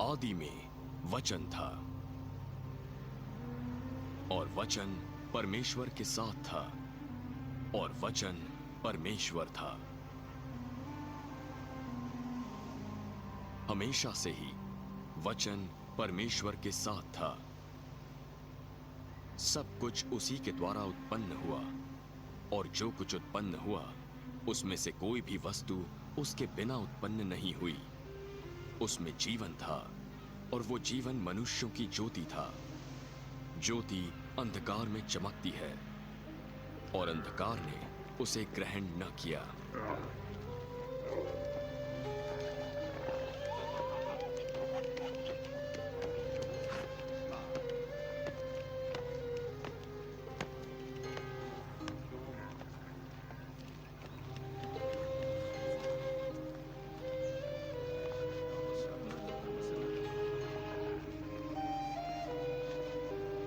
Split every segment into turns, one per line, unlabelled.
आदि में वचन था और वचन परमेश्वर के साथ था और वचन परमेश्वर था। हमेशा से ही वचन परमेश्वर के साथ था। सब कुछ उसी के द्वारा उत्पन्न हुआ और जो कुछ उत्पन्न हुआ उसमें से कोई भी वस्तु उसके बिना उत्पन्न नहीं हुई। उसमें जीवन था और वो जीवन मनुष्यों की ज्योति था। ज्योति अंधकार में चमकती है और अंधकार ने उसे ग्रहण न किया।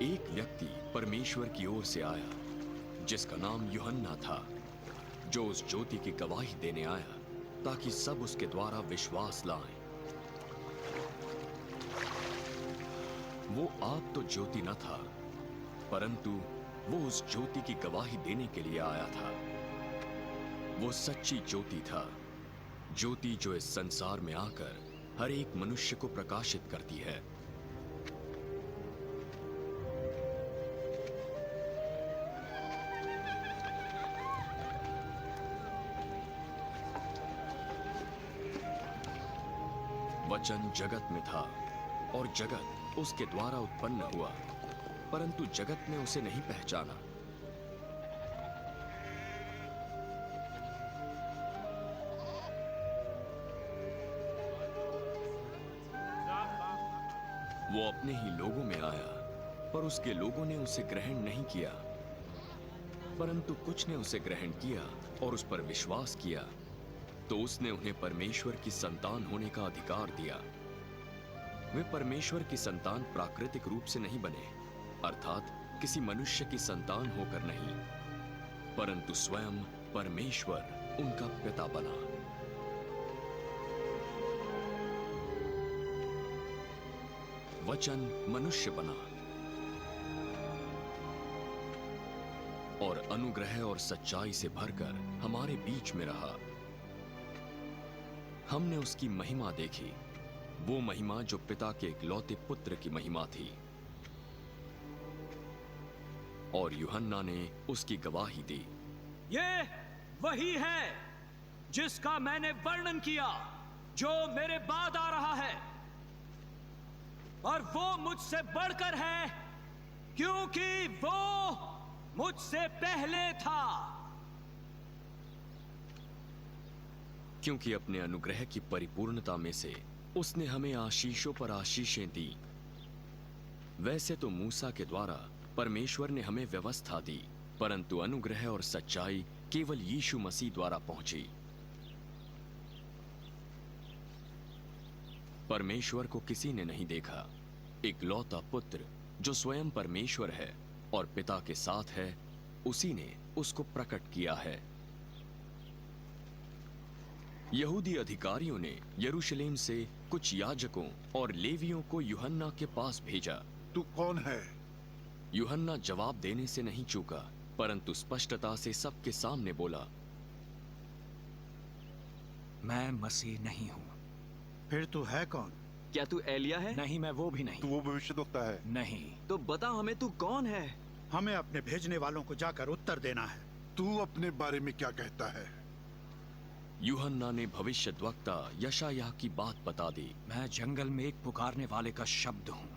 एक व्यक्ति परमेश्वर की ओर से आया जिसका नाम यूहन्ना था, जो उस ज्योति की गवाही देने आया ताकि सब उसके द्वारा विश्वास लाएं। वो आप तो ज्योति न था, परंतु वो उस ज्योति की गवाही देने के लिए आया था। वो सच्ची ज्योति था, ज्योति जो इस संसार में आकर हर एक मनुष्य को प्रकाशित करती है। वचन जगत में था और जगत उसके द्वारा उत्पन्न हुआ, परंतु जगत ने उसे नहीं पहचाना। वो अपने ही लोगों में आया, पर उसके लोगों ने उसे ग्रहण नहीं किया। परंतु कुछ ने उसे ग्रहण किया और उस पर विश्वास किया, तो उसने उन्हें परमेश्वर की संतान होने का अधिकार दिया। वे परमेश्वर की संतान प्राकृतिक रूप से नहीं बने, अर्थात किसी मनुष्य की संतान होकर नहीं, परंतु स्वयं परमेश्वर उनका पिता बना। वचन मनुष्य बना और अनुग्रह और सच्चाई से भरकर हमारे बीच में रहा। हमने उसकी महिमा देखी, वो महिमा जो पिता के इकलौते पुत्र की महिमा थी, और यूहन्ना ने उसकी गवाही दी।
ये वही है जिसका मैंने वर्णन किया, जो मेरे बाद आ रहा है, और वो मुझसे बढ़कर है क्योंकि वो मुझसे पहले था।
क्योंकि अपने अनुग्रह की परिपूर्णता में से उसने हमें आशीषों पर आशीषें दी। वैसे तो मूसा के द्वारा परमेश्वर ने हमें व्यवस्था दी, परंतु अनुग्रह और सच्चाई केवल यीशु मसीह द्वारा पहुंची। परमेश्वर को किसी ने नहीं देखा। इकलौता पुत्र जो स्वयं परमेश्वर है और पिता के साथ है, उसी ने उसको प्रकट किया है। यहूदी अधिकारियों ने यरूशलेम से कुछ याजकों और लेवियों को यूहन्ना के पास भेजा।
तू कौन है?
यूहन्ना जवाब देने से नहीं चूका, परंतु स्पष्टता से सबके सामने बोला,
मैं मसीह नहीं हूं।
फिर तू है कौन?
क्या तू एलिया है?
नहीं, मैं वो भी नहीं।
तू वो भविष्यद्वक्ता है?
नहीं।
तो बता हमें तू कौन है?
हमें अपने भेजने वालों को जाकर उत्तर देना है।
तू अपने बारे में क्या कहता है?
यूहन्ना ने भविष्यद्वक्ता यशायाह की बात बता दी।
मैं जंगल में एक पुकारने वाले का शब्द हूं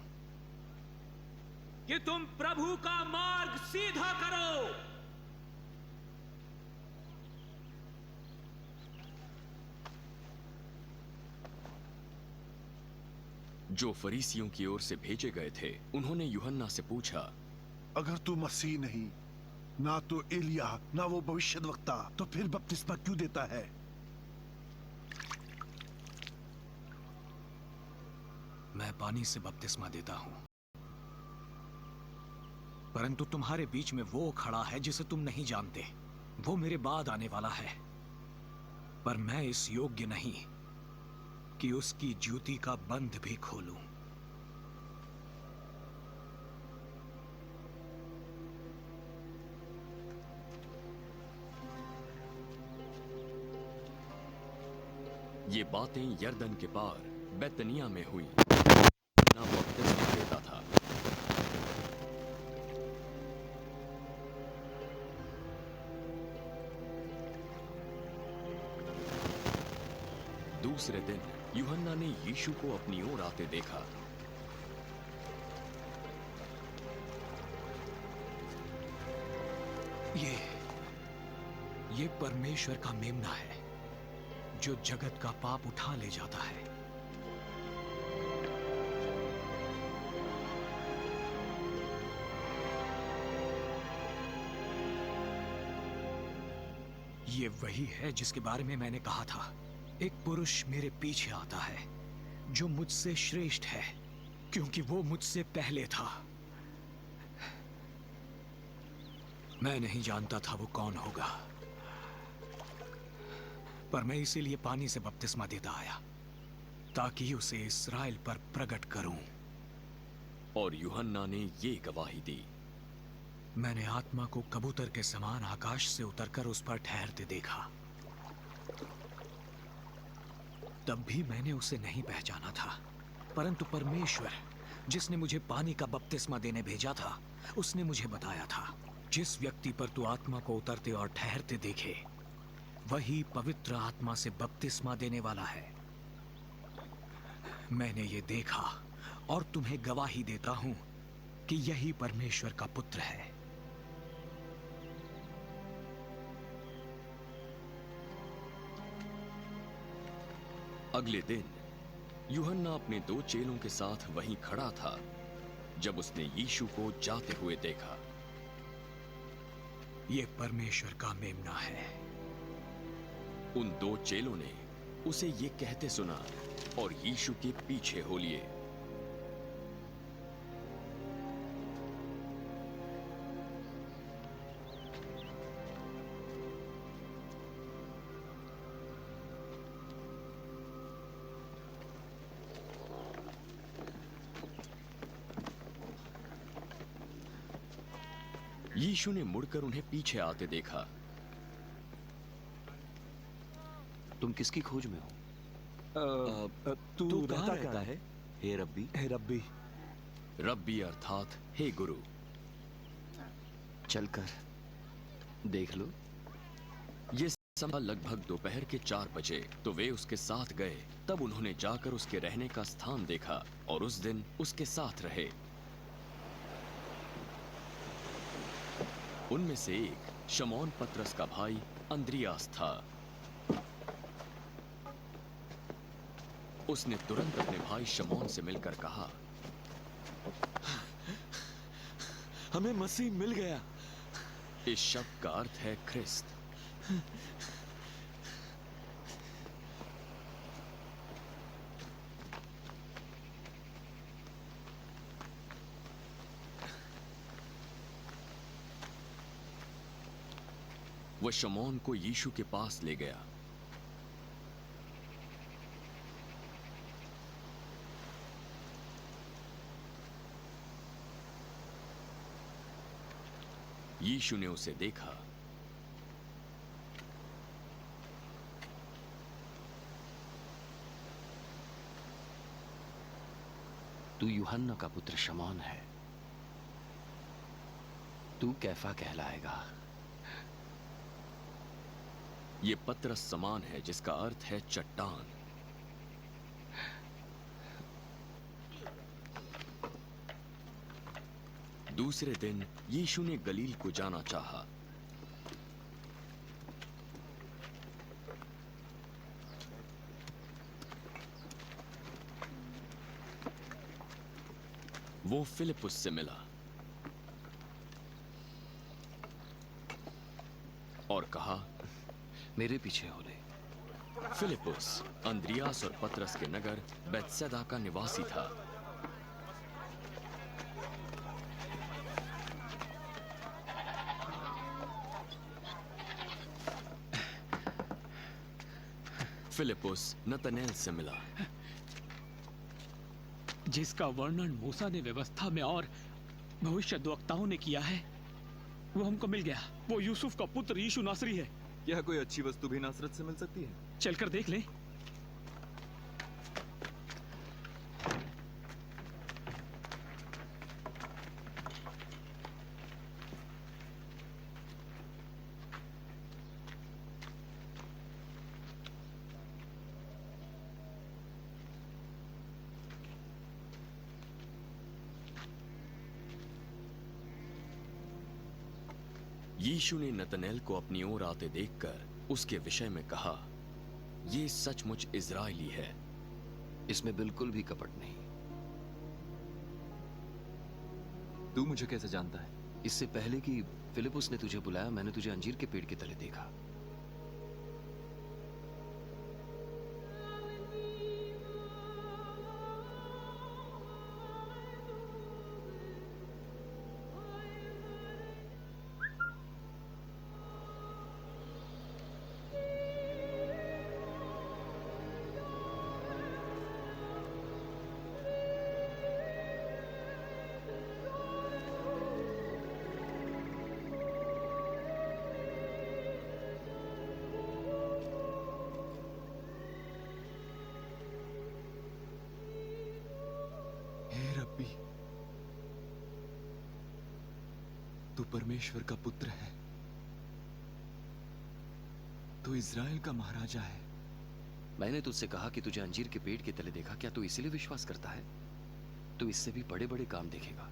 कि तुम प्रभु का मार्ग सीधा करो।
जो फरीसियों की ओर से भेजे गए थे, उन्होंने यूहन्ना से पूछा,
अगर तू मसीह नहीं, ना तो एलिया, ना वो भविष्यद्वक्ता, तो फिर बपतिस्मा क्यों देता है?
मैं पानी से बपतिस्मा देता हूं, परंतु तुम्हारे बीच में वो खड़ा है जिसे तुम नहीं जानते। वो मेरे बाद आने वाला है, पर मैं इस योग्य नहीं कि उसकी जूती का बंध भी खोलूं।
ये बातें यर्दन के पार बैतनिया में हुई। ना बपतिस्मा देता था। दूसरे दिन यूहन्ना ने यीशु को अपनी ओर आते देखा।
ये परमेश्वर का मेमना है जो जगत का पाप उठा ले जाता है। ये वही है जिसके बारे में मैंने कहा था, एक पुरुष मेरे पीछे आता है जो मुझसे श्रेष्ठ है क्योंकि वो मुझसे पहले था। मैं नहीं जानता था वो कौन होगा, पर मैं इसीलिए पानी से बपतिस्मा देता आया ताकि उसे इस्राएल पर प्रकट करूं।
और यूहन्ना ने ये गवाही दी।
मैंने आत्मा को कबूतर के समान आकाश से उतरकर उस पर ठहरते देखा। तब भी मैंने उसे नहीं पहचाना था, परंतु परमेश्वर जिसने मुझे पानी का बपतिस्मा देने भेजा था, उसने मुझे बताया था, जिस व्यक्ति पर तू आत्मा को उतरते और ठहरते देखे, वही पवित्र आत्मा से बपतिस्मा देने वाला है। मैंने ये देखा और तुम्हें गवाही देता हूं कि यही परमेश्वर का पुत्र है।
अगले दिन यूहन्ना अपने 2 चेलों के साथ वहीं खड़ा था जब उसने यीशु को जाते हुए देखा।
ये परमेश्वर का मेमना है।
उन 2 चेलों ने उसे ये कहते सुना और यीशु के पीछे हो लिए। यीशु ने मुड़कर उन्हें पीछे आते देखा।
तुम किसकी खोज में हो?
तू कहाँ रहता है?
हे रब्बी।
हे रब्बी।
रब्बी अर्थात हे गुरु।
चलकर देख लो।
ये समय लगभग दोपहर के 4 बजे, तो वे उसके साथ गए। तब उन्होंने जाकर उसके रहने का स्थान देखा और उस दिन उसके साथ रहे। उनमें से एक शमौन पतरस का भाई अंद्रियास था। उसने तुरंत अपने भाई शमौन से मिलकर कहा,
हमें मसीह मिल गया।
इस शब्द का अर्थ है ख्रिस्त। वह शमौन को यीशु के पास ले गया। यीशु ने उसे देखा।
तू यूहन्ना का पुत्र शमौन है। तू कैफा कहलाएगा।
ये पतरस समान है जिसका अर्थ है चट्टान। दूसरे दिन यीशु ने गलील को जाना चाहा। वो फिलिपुस से मिला और कहा,
मेरे पीछे हो ले।
फिलिपुस अंद्रियास और पतरस के नगर बैतसैदा का निवासी था। फिलिपुस नतनेल से मिला।
जिसका वर्णन मूसा ने व्यवस्था में और भविष्यद्वक्ताओं ने किया है, वो हमको मिल गया। वो यूसुफ का पुत्र यीशु नासरी है।
क्या कोई अच्छी वस्तु भी नासरत से मिल सकती है?
चलकर देख लें।
यीशु ने नतनेल को अपनी ओर आते देखकर उसके विषय में कहा, ये सचमुच इज़राइली है।
इसमें बिल्कुल भी कपट नहीं।
तू मुझे कैसे जानता है?
इससे पहले कि फिलिपुस ने तुझे बुलाया, मैंने तुझे अंजीर के पेड़ के तले देखा।
हे रब्बी, तू परमेश्वर का पुत्र है। तू इज़राइल का महाराजा है।
मैंने तुझसे कहा कि तुझे अंजीर के पेड़ के तले देखा। क्या तू इसीलिए विश्वास करता है? तू इससे भी बड़े बड़े काम देखेगा।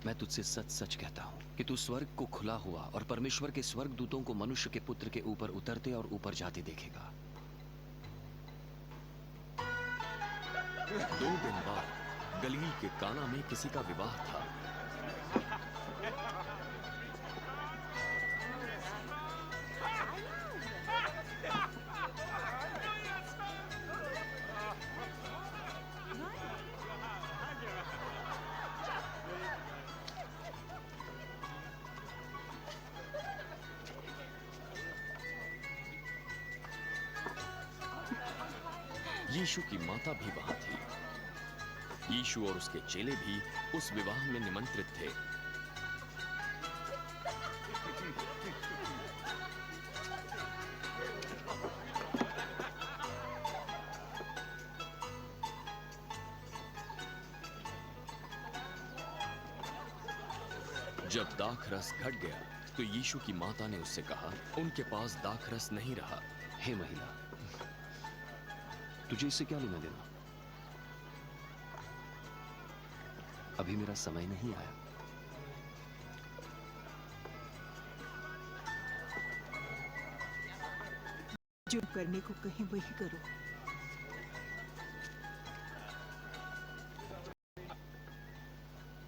मैं तुझसे सच सच कहता हूं कि तू स्वर्ग को खुला हुआ और परमेश्वर के स्वर्ग दूतों को मनुष्य के पुत्र के ऊपर उतरते और ऊपर जाते देखेगा।
2 दिन बाद गलील के काना में किसी का विवाह था। यीशु की माता भी वहां थी। यीशु और उसके चेले भी उस विवाह में निमंत्रित थे। जब दाखरस घट गया तो यीशु की माता ने उससे कहा, उनके पास दाखरस नहीं रहा।
हे महिला, तुझे इससे क्या लेना देना? अभी मेरा समय नहीं आया।
जो करने को कहें वही करो।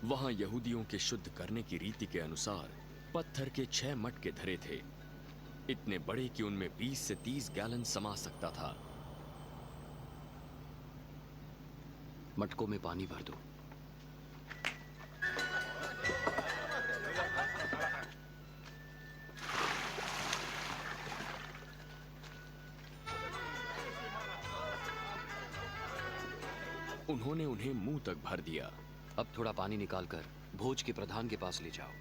वहां यहूदियों के शुद्ध करने की रीति के अनुसार पत्थर के 6 मटके धरे थे, इतने बड़े कि उनमें 20 से 30 गैलन समा सकता था।
मटकों में पानी भर दो।
उन्होंने उन्हें मुंह तक भर दिया।
अब थोड़ा पानी निकालकर भोज के प्रधान के पास ले जाओ।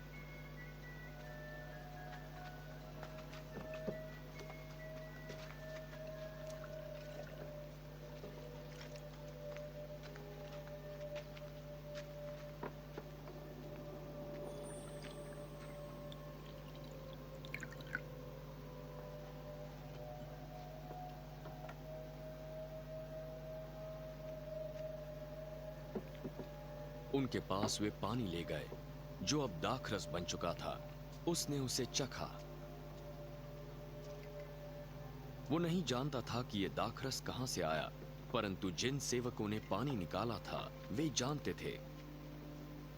उनके पास वे पानी ले गए जो अब दाखरस बन चुका था। उसने उसे चखा। वो नहीं जानता था कि यह दाखरस कहां से आया, परंतु जिन सेवकों ने पानी निकाला था वे जानते थे।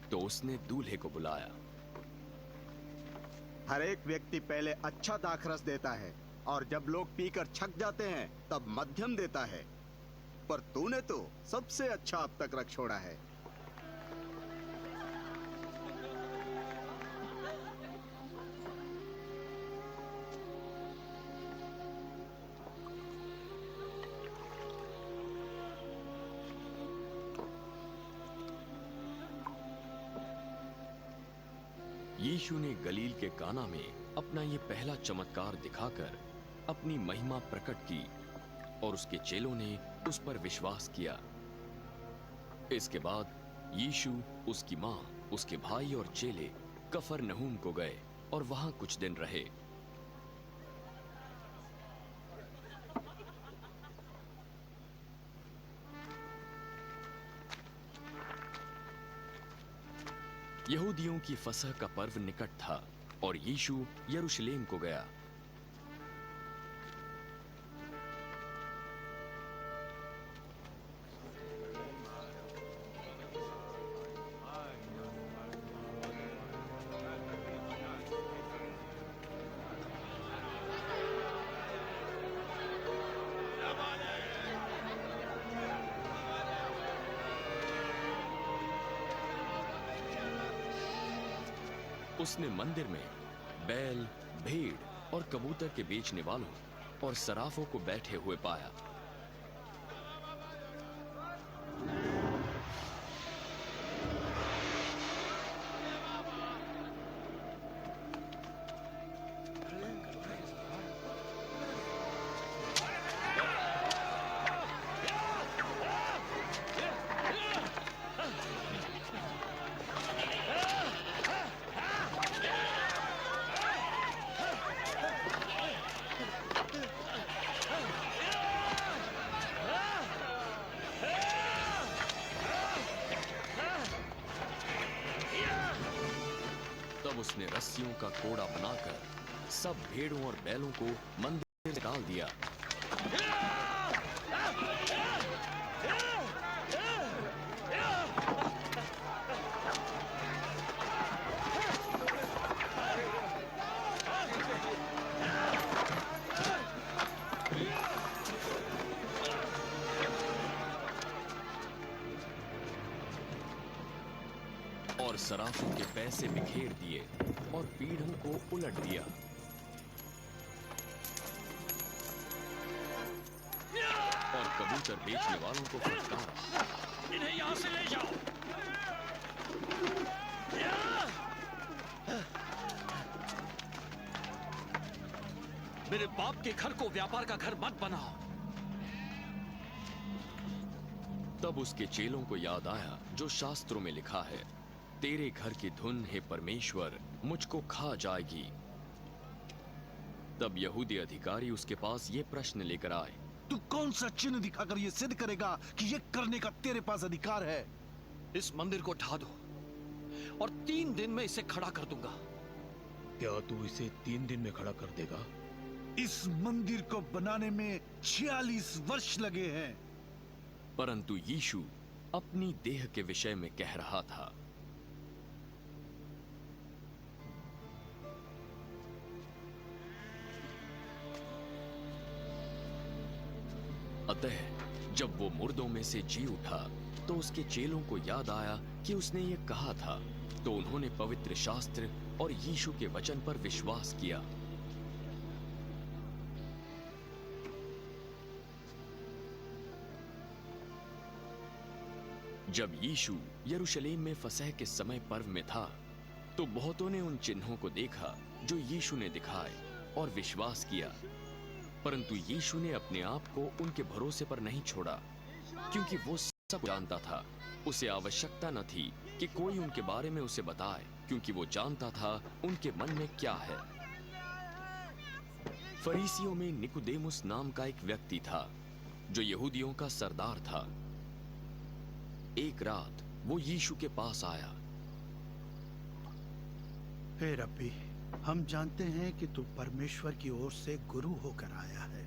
तो उसने दूल्हे को बुलाया।
हर एक व्यक्ति पहले अच्छा दाखरस देता है और जब लोग पीकर छक जाते हैं तब मध्यम देता है, पर तूने तो सबसे अच्छा अब तक रख छोड़ा है।
यीशु ने गलील के काना में अपना ये पहला चमत्कार दिखाकर अपनी महिमा प्रकट की और उसके चेलों ने उस पर विश्वास किया। इसके बाद यीशु, उसकी मां, उसके भाई और चेले कफरनहूम को गए और वहां कुछ दिन रहे। यहूदियों की फसह का पर्व निकट था और यीशु यरूशलेम को गया। उसने मंदिर में बैल, भेड़ और कबूतर के बेचने वालों और सराफों को बैठे हुए पाया। तब उसने रस्सियों का कोड़ा बनाकर सब भेड़ों और बैलों को मंदिर से निकाल दिया। और सराफों के पैसे बिखेर दिए और पीढ़ों को उलट दिया। और कबूतर बेचने वालों को फटकारा।
इन्हें यहां से ले जाओ। मेरे बाप के घर को व्यापार का घर मत बनाओ।
तब उसके चेलों को याद आया जो शास्त्रों में लिखा है, तेरे घर की धुन हे परमेश्वर मुझको खा जाएगी। तब यहूदी अधिकारी उसके पास ये प्रश्न लेकर आए,
तू कौन सा चिन्ह दिखाकर ये सिद्ध करेगा कि ये करने का तेरे पास अधिकार है?
इस मंदिर को ढा दो और 3 दिन में इसे खड़ा कर दूंगा।
क्या तू इसे 3 दिन में खड़ा कर देगा?
इस मंदिर को बनाने में 46 वर्ष लगे हैं।
परंतु यीशु अपनी देह के विषय में कह रहा था। अतः जब वो मुर्दों में से जी उठा तो उसके चेलों को याद आया कि उसने ये कहा था, तो उन्होंने पवित्र शास्त्र और यीशु के वचन पर विश्वास किया। जब यीशु यरूशलेम में फसह के समय पर्व में था, तो बहुतों ने उन चिन्हों को देखा जो यीशु ने दिखाए और विश्वास किया। परंतु यीशु ने अपने आप को उनके भरोसे पर नहीं छोड़ा, क्योंकि वो सब जानता था। उसे आवश्यकता न थी कि कोई उनके बारे में उसे बताए, क्योंकि वो जानता था उनके मन में क्या है। फरीसियों में निकोदेमुस नाम का एक व्यक्ति था जो यहूदियों का सरदार था। एक रात वो यीशु के पास आया।
हे रब्बी, हम जानते हैं कि तू परमेश्वर की ओर से गुरु होकर आया है,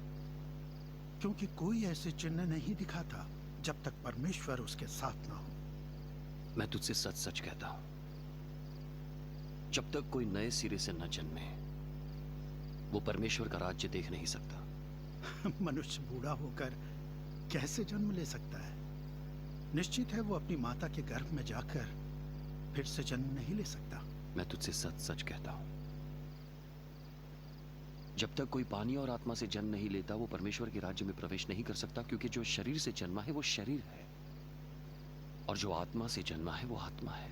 क्योंकि कोई ऐसे चिन्ह नहीं दिखाता जब तक परमेश्वर उसके साथ ना हो।
मैं तुझसे सच सच कहता हूं, जब तक कोई नए सिरे से न जन्मे वो परमेश्वर का राज्य देख नहीं सकता।
मनुष्य बूढ़ा होकर कैसे जन्म ले सकता है? निश्चित है वो अपनी माता के गर्भ में जाकर फिर से जन्म नहीं ले सकता।
मैं तुझसे सच सच कहता हूं, जब तक कोई पानी और आत्मा से जन्म नहीं लेता वो परमेश्वर के राज्य में प्रवेश नहीं कर सकता। क्योंकि जो शरीर से जन्मा है वो शरीर है, और जो आत्मा से जन्मा है वो आत्मा है।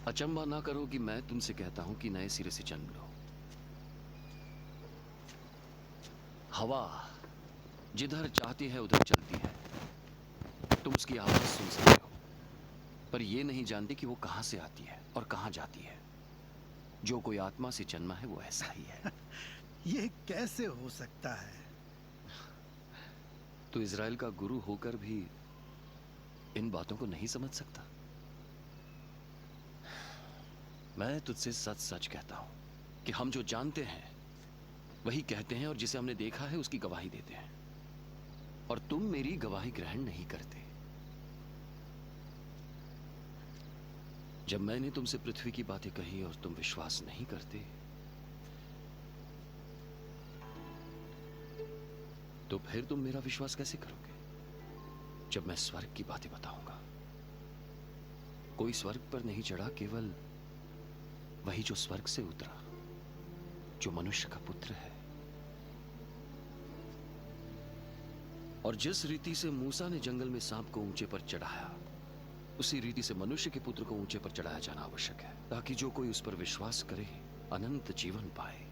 अचंभा ना करो कि मैं तुमसे कहता हूं कि नए सिरे से जन्म लो। हवा जिधर चाहती है उधर चलती है, तुम उसकी आवाज सुन सकते हो, पर यह नहीं जानते कि वो कहां से आती है और कहां जाती है। जो कोई आत्मा से जन्मा है वो ऐसा ही है।
ये कैसे हो सकता है?
तो इज़राइल का गुरु होकर भी इन बातों को नहीं समझ सकता? मैं तुझसे सच सच कहता हूं कि हम जो जानते हैं वही कहते हैं, और जिसे हमने देखा है उसकी गवाही देते हैं, और तुम मेरी गवाही ग्रहण नहीं करते। जब मैंने तुमसे पृथ्वी की बातें कही और तुम विश्वास नहीं करते, तो फिर तुम मेरा विश्वास कैसे करोगे जब मैं स्वर्ग की बातें बताऊंगा? कोई स्वर्ग पर नहीं चढ़ा, केवल वही जो स्वर्ग से उतरा, जो मनुष्य का पुत्र है। और जिस रीति से मूसा ने जंगल में सांप को ऊंचे पर चढ़ाया, उसी रीति से मनुष्य के पुत्र को ऊंचे पर चढ़ाया जाना आवश्यक है, ताकि जो कोई उस पर विश्वास करे अनंत जीवन पाए।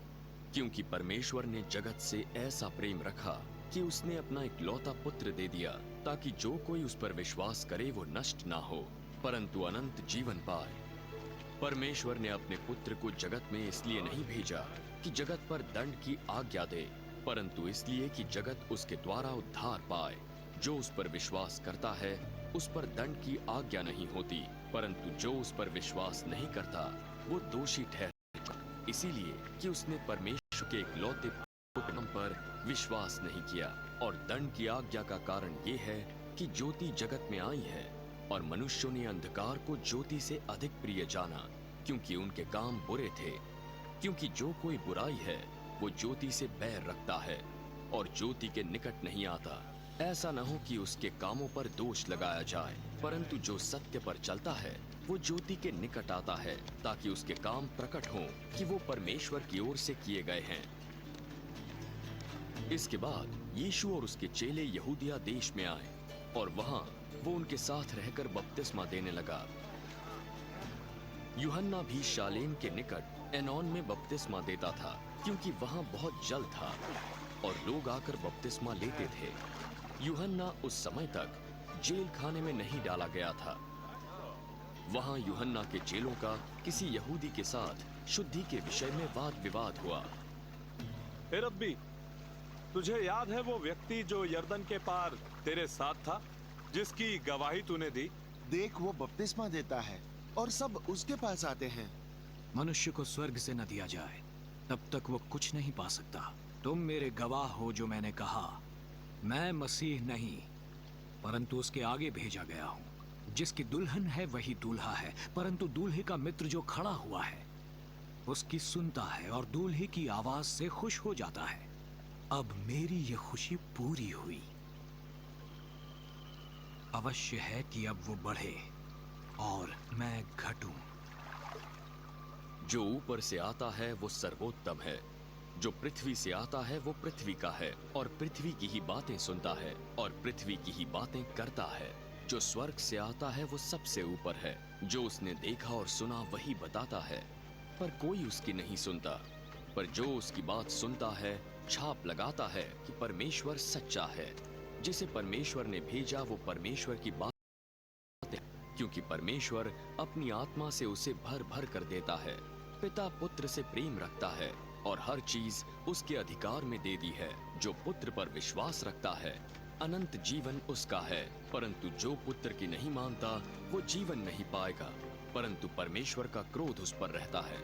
क्योंकि परमेश्वर ने जगत से ऐसा प्रेम रखा कि उसने अपना इकलौता पुत्र दे दिया, ताकि जो कोई उस पर विश्वास करे वो नष्ट ना हो परंतु अनंत जीवन पाए। परमेश्वर ने अपने पुत्र को जगत में इसलिए नहीं भेजा कि जगत पर दंड की आज्ञा दे, परंतु इसलिए कि जगत उसके द्वारा उद्धार पाए। जो उस पर विश्वास करता है उस पर दंड की आज्ञा नहीं होती, परंतु जो उस पर विश्वास नहीं करता वो दोषी ठहरता, इसीलिए कि उसने परमेश्वर के इकलौते पुत्र पर विश्वास नहीं किया। और दंड की आज्ञा का कारण ये है कि ज्योति जगत में आई है और मनुष्यों ने अंधकार को ज्योति से अधिक प्रिय जाना, क्योंकि उनके काम बुरे थे। क्योंकि जो कोई बुराई है वो ज्योति से बैर रखता है और ज्योति के निकट नहीं आता, ऐसा न हो कि उसके कामों पर दोष लगाया जाए। परंतु जो सत्य पर चलता है वो ज्योति के निकट आता है, ताकि उसके काम प्रकट हों कि वो परमेश्वर की ओर से किए गए हैं। इसके बाद यीशु और उसके चेले यहूदिया देश में आए और वहां वो उनके साथ रहकर बपतिस्मा देने लगा। यूहन्ना भी शालेम के निकट एनोन में बपतिस्मा देता था, क्योंकि वहां बहुत जल था और लोग आकर बपतिस्मा लेते थे। यूहन्ना उस समय तक जेल खाने में नहीं डाला गया था। वहां यूहन्ना के चेलों का किसी यहूदी के साथ शुद्धि के विषय में वाद विवाद हुआ।
हे रब्बी, तुझे याद है वो व्यक्ति जो यर्दन के पार तेरे साथ था, जिसकी गवाही तूने दी?
देख, वो बपतिस्मा देता है और सब उसके पास आते हैं।
मनुष्य को स्वर्ग से न दिया जाए तब तक वो कुछ नहीं पा सकता। तुम मेरे गवाह हो जो मैंने कहा, मैं मसीह नहीं परंतु उसके आगे भेजा गया हूं। जिसकी दुल्हन है वही दूल्हा है, परंतु दूल्हे का मित्र जो खड़ा हुआ है उसकी सुनता है और दूल्हे की आवाज से खुश हो जाता है। अब मेरी ये खुशी पूरी हुई। अवश्य है कि अब वो बढ़े और मैं घटूं।
जो ऊपर से आता है वो सर्वोत्तम है, जो पृथ्वी से आता है वो पृथ्वी का है और पृथ्वी की ही बातें सुनता है और पृथ्वी की ही बातें करता है। जो स्वर्ग से आता है वो सबसे ऊपर है। जो उसने देखा और सुना वही बताता है, पर कोई उसकी नहीं सुनता। पर जो उसकी बात सुनता है छाप लगाता है कि परमेश्वर सच्चा है। जिसे परमेश्वर ने भेजा वो परमेश्वर की बात, क्योंकि परमेश्वर अपनी आत्मा से उसे भर भर कर देता है। पिता पुत्र से प्रेम रखता है और हर चीज उसके अधिकार में दे दी है। जो पुत्र पर विश्वास रखता है अनंत जीवन उसका है, परंतु जो पुत्र की नहीं मानता वो जीवन नहीं पाएगा, परंतु परमेश्वर का क्रोध उस पर रहता है।